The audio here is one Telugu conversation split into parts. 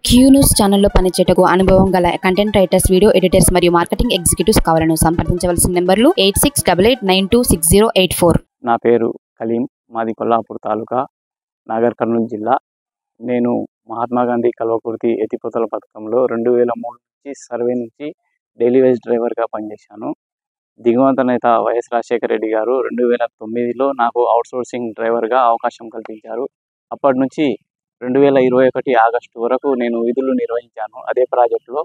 క్యూ న్యూస్ ఛానల్లో పనిచేయటకు అనుభవం గల కంటెంట్ రైటర్స్, వీడియో ఎడిటర్స్ మరియు మార్కెటింగ్ ఎగ్జిక్యూటివ్స్ కావాలను సంప్రదించవలసిన నెంబర్లు 8688926084. నా పేరు కలీం. మాది కొల్లాపూర్ తాలూకా, నాగర్ కర్నూలు జిల్లా. నేను మహాత్మా గాంధీ కల్వకుర్తి ఎత్తిపోతల పథకంలో 2003 నుంచి సర్వే నుంచి డైలీ వేజ్ డ్రైవర్గా పనిచేశాను. దిగువంత నేత వైఎస్ రాజశేఖర రెడ్డి గారు 2009లో నాకు అవుట్సోర్సింగ్ డ్రైవర్గా అవకాశం కల్పించారు. అప్పటి నుంచి 2021 ఆగస్టు వరకు నేను విధులు నిర్వహించాను. అదే ప్రాజెక్టులో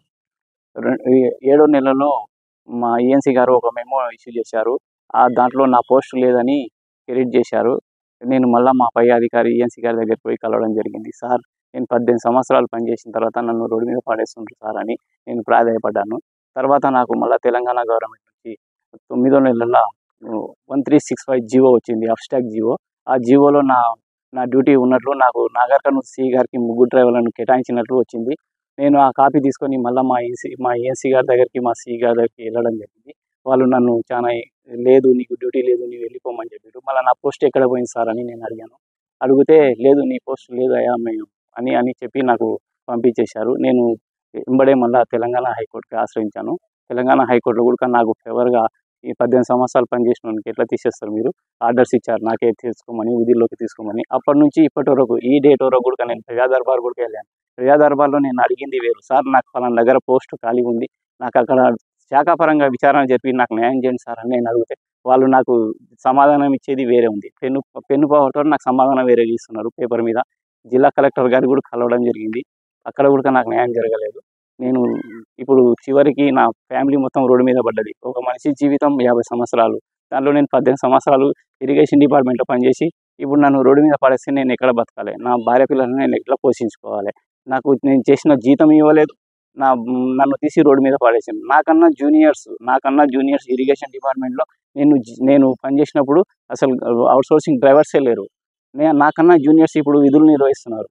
7వ నెలలో మా ఈఎన్సీ గారు ఒక మెమో ఇష్యూ చేశారు. దాంట్లో నా పోస్ట్ లేదని క్రెడిట్ చేశారు. నేను మళ్ళీ మా పై అధికారి ఈఎన్సీ గారి దగ్గరికి పోయి కలవడం జరిగింది. సార్, నేను 18 సంవత్సరాలు పనిచేసిన తర్వాత నన్ను రోడ్డు మీద పడేస్తుంటారు సార్ అని నేను ప్రాధాయపడ్డాను. తర్వాత నాకు మళ్ళీ తెలంగాణ గవర్నమెంట్ నుంచి 9వ నెలలో 1365 జీవో వచ్చింది, అబ్స్ట్రాక్ట్ జీవో. ఆ జీవోలో నా డ్యూటీ ఉన్నట్లు నాకు నాగర్ కర్నూలు సి గారికి 3 డ్రైవర్లను కేటాయించినట్లు వచ్చింది. నేను ఆ కాపీ తీసుకొని మళ్ళీ మా ఈఎన్సీ గారి దగ్గరికి, మా సి గారి దగ్గరికి వెళ్ళడం జరిగింది. వాళ్ళు నన్ను చాలా లేదు, నీకు డ్యూటీ లేదు, నీవు వెళ్ళిపోమని చెప్పారు. మళ్ళీ నా పోస్ట్ ఎక్కడ పోయింది సార్ అని నేను అడిగాను. అడిగితే లేదు, నీ పోస్ట్ లేదు అయ్యా మేము అని చెప్పి నాకు పంపించేశారు. నేను వెంబడే మళ్ళీ తెలంగాణ హైకోర్టుకి ఆశ్రయించాను. తెలంగాణ హైకోర్టులో కూడా నాకు ఫేవర్గా ఈ 18 సంవత్సరాలు పనిచేసిన వాళ్ళకి ఎట్లా తీసేస్తారు, మీరు ఆర్డర్స్ ఇచ్చారు నాకే తీసుకోమని, విధుల్లోకి తీసుకోమని. అప్పటి నుంచి ఇప్పటి వరకు ఈ డేట్ వరకు కూడా నేను ప్రజా దర్బార్ కూడా వెళ్ళాను. ప్రజా దర్బార్లో నేను అడిగింది వేరు, సార్ నాకు ఫలానా దగ్గర పోస్ట్ ఖాళీ ఉంది, నాకు అక్కడ శాఖాపరంగా విచారణ జరిపి నాకు న్యాయం చేయండి సార్ అని నేను అడిగితే వాళ్ళు నాకు సమాధానం ఇచ్చేది వేరే ఉంది. పెన్ను పవర్తో నాకు సమాధానం వేరే ఇస్తున్నారు పేపర్ మీద. జిల్లా కలెక్టర్ గారు కూడా కలవడం జరిగింది, అక్కడ కూడా నాకు న్యాయం జరగలేదు. నేను ఇప్పుడు చివరికి నా ఫ్యామిలీ మొత్తం రోడ్డు మీద పడ్డది. ఒక మనిషి జీవితం 50 సంవత్సరాలు, దాంట్లో నేను 18 సంవత్సరాలు ఇరిగేషన్ డిపార్ట్మెంట్లో పనిచేసి ఇప్పుడు నన్ను రోడ్డు మీద పడేస్తే నేను ఎక్కడ బతకాలి, నా భార్య పిల్లలను నేను ఎట్లా పోషించుకోవాలి, నాకు నేను చేసిన జీతం ఇవ్వలేదు, నన్ను తీసి రోడ్డు మీద పడేసాను. నాకన్నా జూనియర్స్ ఇరిగేషన్ డిపార్ట్మెంట్లో నేను పనిచేసినప్పుడు అసలు అవుట్సోర్సింగ్ డ్రైవర్సే లేరు. నాకన్నా జూనియర్స్ ఇప్పుడు విధులు నిర్వహిస్తున్నారు.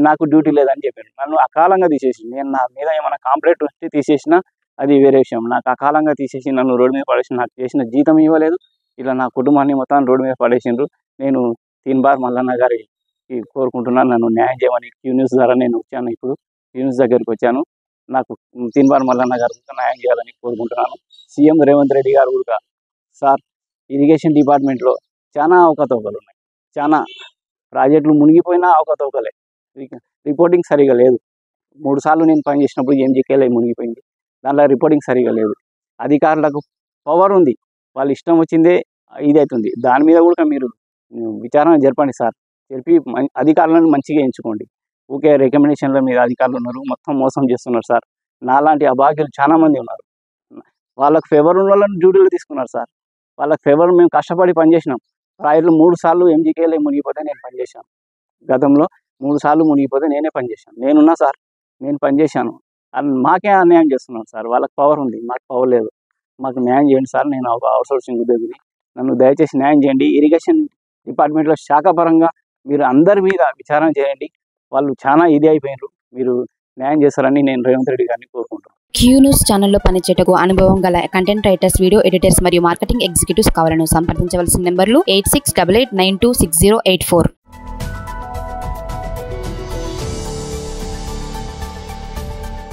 నాకు డ్యూటీ లేదని చెప్పాను. నన్ను అకాలంగా తీసేసి, నేను నా మీద ఏమైనా కాంప్లైంట్ వస్తే తీసేసినా అది వేరే విషయం. నాకు అకాలంగా తీసేసి నన్ను రోడ్డు మీద పడేసి నాకు చేసిన జీతం ఇవ్వలేదు. ఇలా నా కుటుంబాన్ని మొత్తం రోడ్డు మీద పడేసిండ్రు. నేను 3 బార్ మల్లన్న గారికి కోరుకుంటున్నాను, నన్ను న్యాయం చేయమని. క్యూ న్యూస్ ద్వారా నేను వచ్చాను, ఇప్పుడు క్యూ న్యూస్ దగ్గరికి వచ్చాను. నాకు 3 బార్ మల్లన్న గారు న్యాయం చేయాలని కోరుకుంటున్నాను. సీఎం రేవంత్ రెడ్డి గారు కూడా, సార్ ఇరిగేషన్ డిపార్ట్మెంట్లో చాలా అవకతవకలు ఉన్నాయి, చాలా ప్రాజెక్టులు మునిగిపోయినా అవకతవకలే, రిపోర్టింగ్ సరిగా లేదు. 3 సార్లు నేను పనిచేసినప్పుడు ఎంజీకేలో మునిగిపోయింది, దాంట్లో రిపోర్టింగ్ సరిగా లేదు. అధికారులకు పవర్ ఉంది, వాళ్ళు ఇష్టం వచ్చిందే ఇదవుతుంది. దాని మీద కూడా మీరు విచారణ జరపండి సార్, జరిపి అధికారులను మంచిగా ఎంచుకోండి. ఊకే రికమెండేషన్ల మీద అధికారులు ఉన్నారు, మొత్తం మోసం చేస్తున్నారు సార్. నాలాంటి అభాగ్యులు చాలామంది ఉన్నారు, వాళ్ళకు ఫేవర్ ఉన్న వాళ్ళని డ్యూటీలు తీసుకున్నారు సార్. వాళ్ళకి ఫేవర్ మేము కష్టపడి పనిచేసినాం. రాయలు 3 సార్లు ఎంజీకేలో మునిగిపోతే నేను పనిచేశాను. గతంలో 3 సార్లు మునిగిపోతే నేనే పనిచేశాను. నేనున్నా సార్, నేను పనిచేశాను. మాకే అన్యాయం చేస్తున్నాను సార్. వాళ్ళకి పవర్ ఉంది, మాకు పవర్ లేదు. మాకు న్యాయం చేయండి సార్. నేను ఒక అవుట్సోర్సింగ్ ఉద్యోగిని, నన్ను దయచేసి న్యాయం చేయండి. ఇరిగేషన్ డిపార్ట్మెంట్లో శాఖపరంగా మీరు అందరి మీద విచారణ చేయండి. వాళ్ళు చాలా అయిపోయినారు, మీరు న్యాయం చేస్తారని నేను రేవంత్ రెడ్డి గారిని కోరుకుంటున్నాను. క్యూ న్యూస్ ఛానల్లో పనిచేయటకు అనుభవం గల కంటెంట్ రైటర్స్, వీడియో ఎడిటర్స్ మరియు మార్కెటింగ్ ఎగ్జిక్యూటివ్స్ కావాలను సంప్రదించవలసిన నెంబర్లు 8688926084.